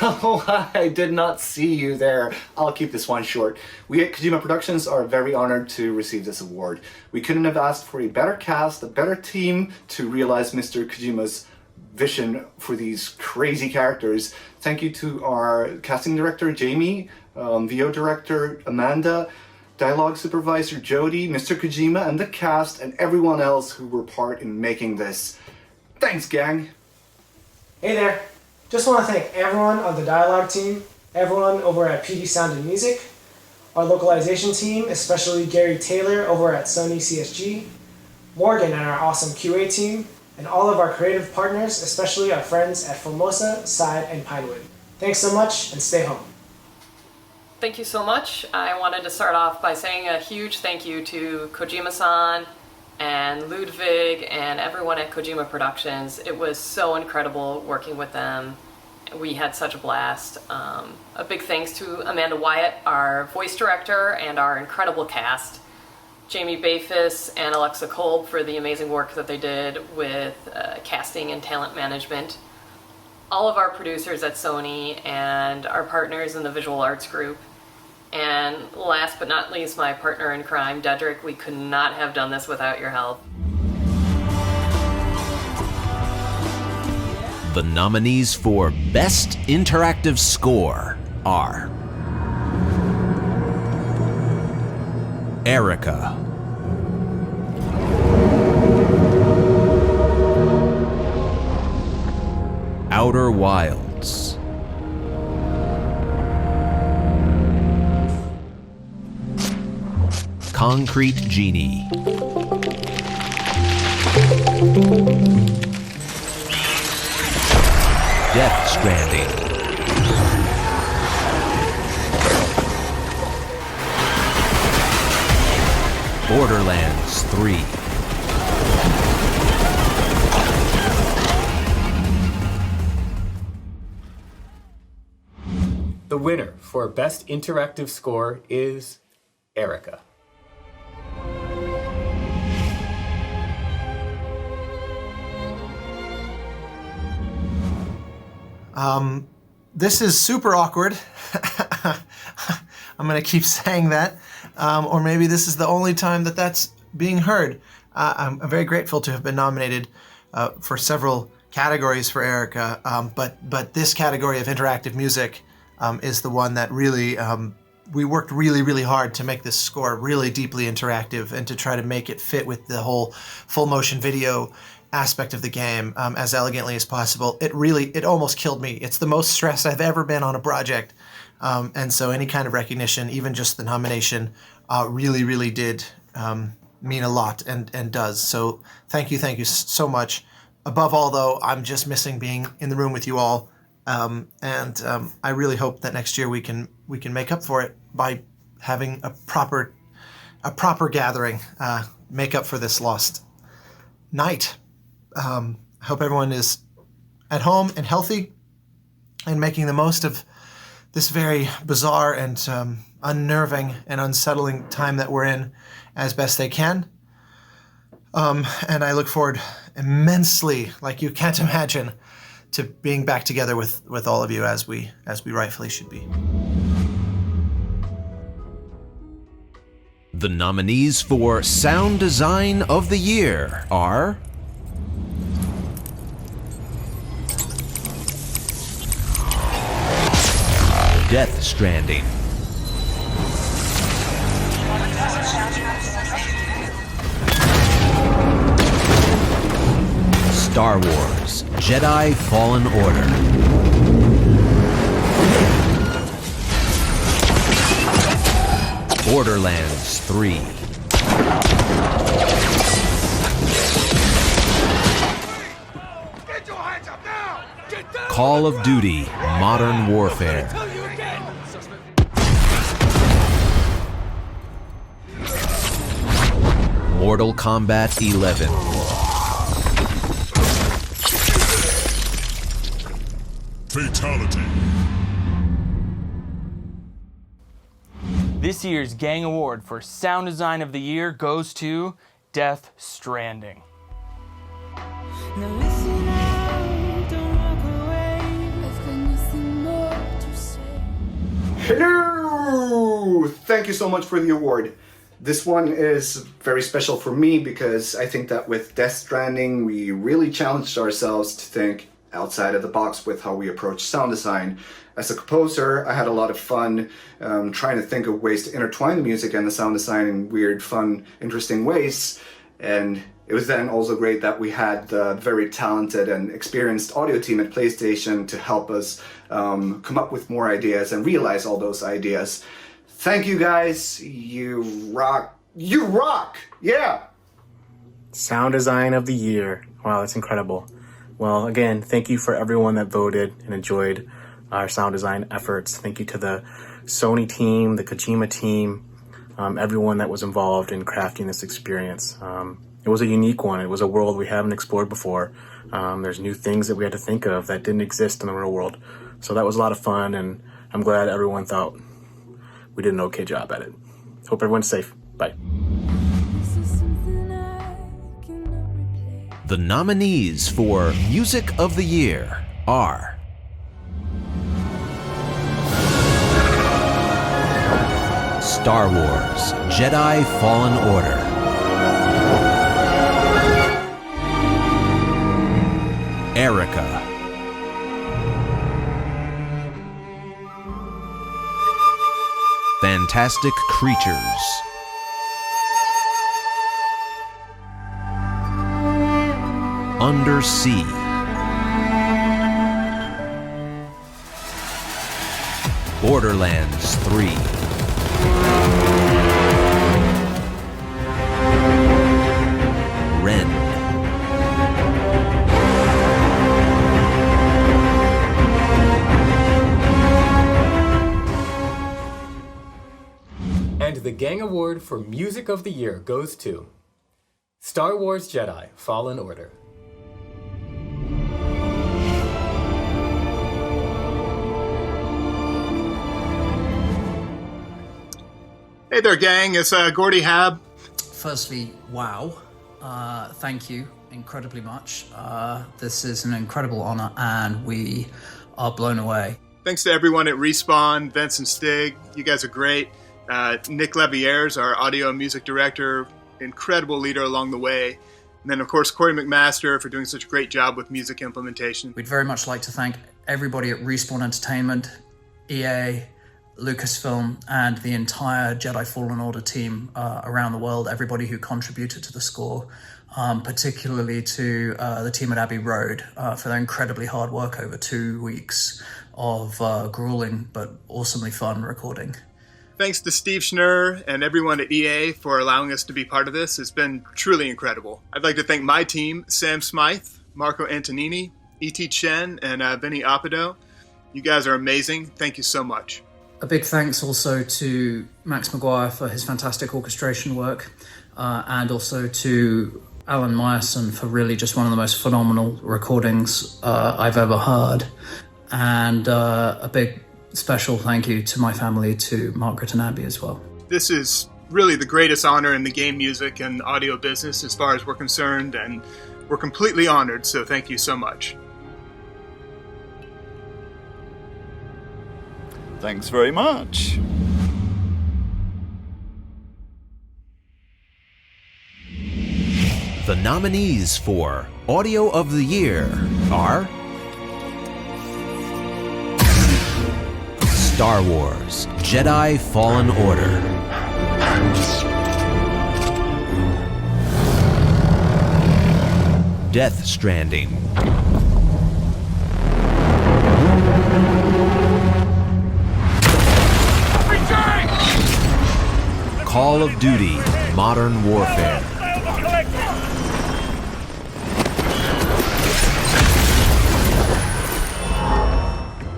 Oh, I did not see you there. I'll keep this one short. We at Kojima Productions are very honored to receive this award. We couldn't have asked for a better cast, a better team to realize Mr. Kojima's vision for these crazy characters. Thank you to our casting director, Jamie, VO director, Amanda, dialogue supervisor, Jody, Mr. Kojima, and the cast, and everyone else who were part in making this. Thanks, gang. Hey there. Just want to thank everyone on the dialogue team, everyone over at PD Sound and Music, our localization team, especially Gary Taylor over at Sony CSG, Morgan and our awesome QA team, and all of our creative partners, especially our friends at Formosa, Side, and Pinewood. Thanks so much, and stay home. Thank you so much. I wanted to start off by saying a huge thank you to Kojima-san and Ludwig and everyone at Kojima Productions. It was so incredible working with them. We had such a blast. A big thanks to Amanda Wyatt, our voice director, and our incredible cast. Jamie Bayfus and Alexa Kolb for the amazing work that they did with casting and talent management. All of our producers at Sony and our partners in the visual arts group. And last but not least, my partner in crime, Dedrick. We could not have done this without your help. The nominees for Best Interactive Score are Erica, Outer Wilds, Concrete Genie, Death Stranding, Borderlands 3, The winner for Best Interactive Score is Erica. This is super awkward. I'm going to keep saying that. Or maybe this is the only time that that's being heard. I'm very grateful to have been nominated for several categories for Erica, but this category of interactive music is the one that really, we worked really hard to make this score really deeply interactive and to try to make it fit with the whole full motion video aspect of the game as elegantly as possible. It almost killed me. It's the most stressed I've ever been on a project. And so any kind of recognition, even just the nomination, really did mean a lot and does. So thank you so much. Above all, though, I'm just missing being in the room with you all. And I really hope that next year we can make up for it by having a proper gathering, make up for this lost night. I hope everyone is at home and healthy and making the most of this very bizarre and unnerving and unsettling time that we're in as best they can. And I look forward immensely, like you can't imagine, to being back together with all of you as we rightfully should be. The nominees for Sound Design of the Year are Death Stranding, Star Wars Jedi Fallen Order, Borderlands 3, Call of Duty Modern Warfare, Mortal Kombat 11, Fatality. This year's G.A.N.G Award for Sound Design of the Year goes to Death Stranding. Hello! Thank you so much for the award. This one is very special for me because I think that with Death Stranding, we really challenged ourselves to think outside of the box with how we approach sound design. As a composer, I had a lot of fun trying to think of ways to intertwine the music and the sound design in weird, fun, interesting ways. And it was then also great that we had the very talented and experienced audio team at PlayStation to help us come up with more ideas and realize all those ideas. Thank you guys, you rock. You rock! Yeah! Sound Design of the Year. Wow, that's incredible. Well, again, thank you for everyone that voted and enjoyed our sound design efforts. Thank you to the Sony team, the Kojima team, everyone that was involved in crafting this experience. It was a unique one. It was a world we haven't explored before. There's new things that we had to think of that didn't exist in the real world. So that was a lot of fun, and I'm glad everyone thought we did an okay job at it. Hope everyone's safe. Bye. The nominees for Music of the Year are Star Wars Jedi Fallen Order, Erica, fantastic creatures. Undersea. Borderlands 3. Ren. And the G.A.N.G Award for Music of the Year goes to Star Wars Jedi Fallen Order. Hey there, gang. It's Gordy Hab. Firstly, wow. Thank you incredibly much. This is an incredible honor, and we are blown away. Thanks to everyone at Respawn, Vince and Stig. You guys are great. Nick Levieres, our audio and music director, incredible leader along the way. And then, of course, Corey McMaster for doing such a great job with music implementation. We'd very much like to thank everybody at Respawn Entertainment, EA, Lucasfilm, and the entire Jedi Fallen Order team around the world, everybody who contributed to the score, particularly to the team at Abbey Road for their incredibly hard work over 2 weeks of grueling but awesomely fun recording. Thanks to Steve Schnurr and everyone at EA for allowing us to be part of this. It's been truly incredible. I'd like to thank my team, Sam Smythe, Marco Antonini, E.T. Chen, and Vinny Appido. You guys are amazing. Thank you so much. A big thanks also to Max Maguire for his fantastic orchestration work, and also to Alan Meyerson for really just one of the most phenomenal recordings I've ever heard. And a big special thank you to my family, to Margaret and Abby as well. This is really the greatest honor in the game music and audio business as far as we're concerned, and we're completely honored, so thank you so much. Thanks very much. The nominees for Audio of the Year are Star Wars Jedi Fallen Order, Death Stranding, Call of Duty Modern Warfare,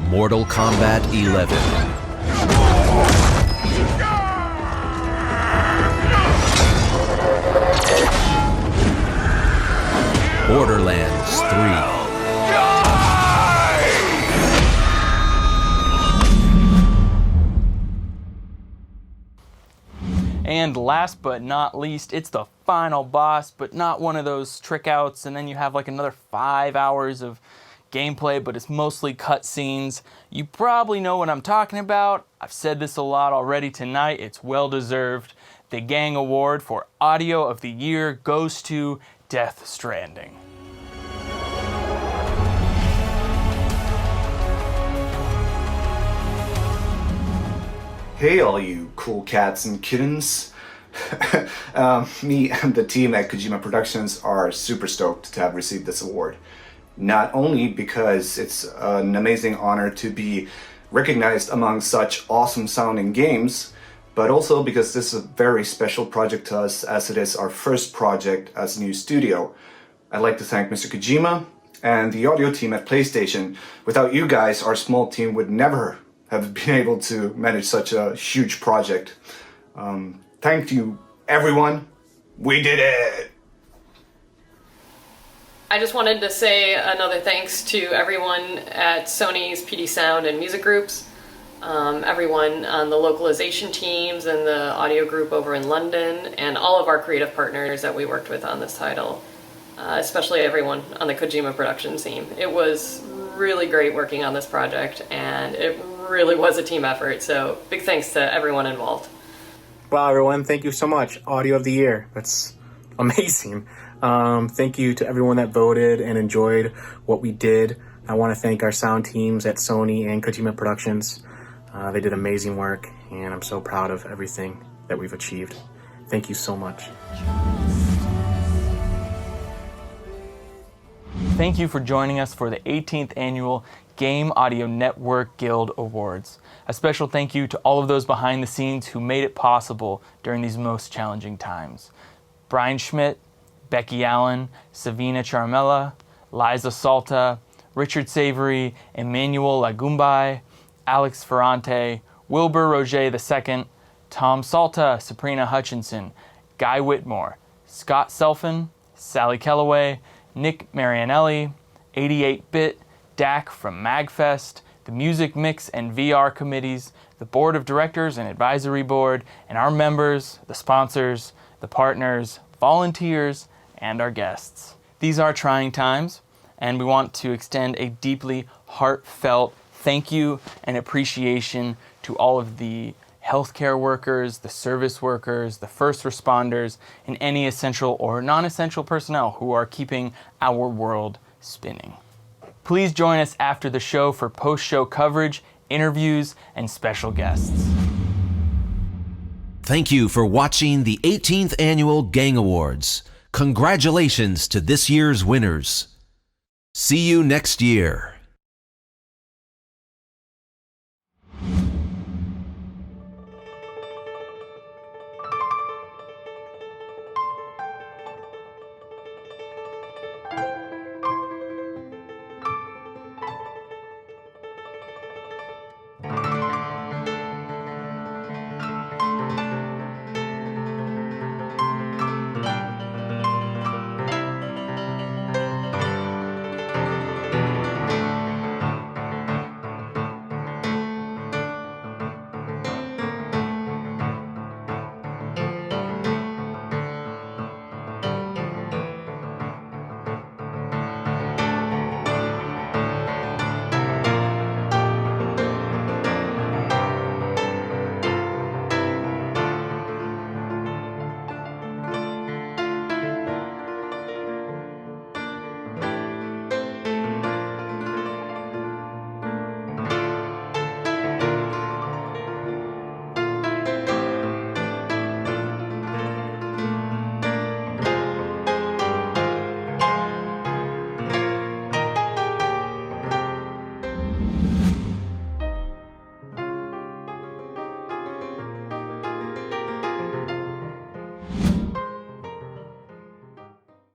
Mortal Kombat 11, Borderlands 3, And last but not least, it's the final boss, but not one of those trick outs, and then you have like another 5 hours of gameplay, but it's mostly cutscenes. You probably know what I'm talking about. I've said this a lot already tonight. It's well deserved. The G.A.N.G Award for Audio of the Year goes to Death Stranding. Hey all you cool cats and kittens. Me and the team at Kojima Productions are super stoked to have received this award. Not only because it's an amazing honor to be recognized among such awesome sounding games, but also because this is a very special project to us, as it is our first project as a new studio. I'd like to thank Mr. Kojima and the audio team at PlayStation. Without you guys, our small team would never have been able to manage such a huge project. Thank you, everyone. We did it! I just wanted to say another thanks to everyone at Sony's PD Sound and music groups, everyone on the localization teams and the audio group over in London, and all of our creative partners that we worked with on this title, especially everyone on the Kojima Productions team. It was really great working on this project, and it really was a team effort, so big thanks to everyone involved. Wow, everyone, thank you so much. Audio of the Year. That's amazing. Thank you to everyone that voted and enjoyed what we did. I want to thank our sound teams at Sony and Kojima Productions. They did amazing work, and I'm so proud of everything that we've achieved. Thank you so much. Thank you for joining us for the 18th Annual Game Audio Network Guild Awards. A special thank you to all of those behind the scenes who made it possible during these most challenging times. Brian Schmidt, Becky Allen, Savina Charmella, Liza Salta, Richard Savory, Emmanuel Lagumbai, Alyx Ferrante, Wilbur Roget II, Tom Salta, Sabrina Hutchinson, Guy Whitmore, Scott Selfin, Sally Kellaway, Nick Marianelli, 88-Bit, Dak from MAGFEST, the Music Mix and VR committees, the Board of Directors and Advisory Board, and our members, the sponsors, the partners, volunteers, and our guests. These are trying times, and we want to extend a deeply heartfelt thank you and appreciation to all of the healthcare workers, the service workers, the first responders, and any essential or non-essential personnel who are keeping our world spinning. Please join us after the show for post-show coverage, interviews, and special guests. Thank you for watching the 18th Annual G.A.N.G Awards. Congratulations to this year's winners. See you next year.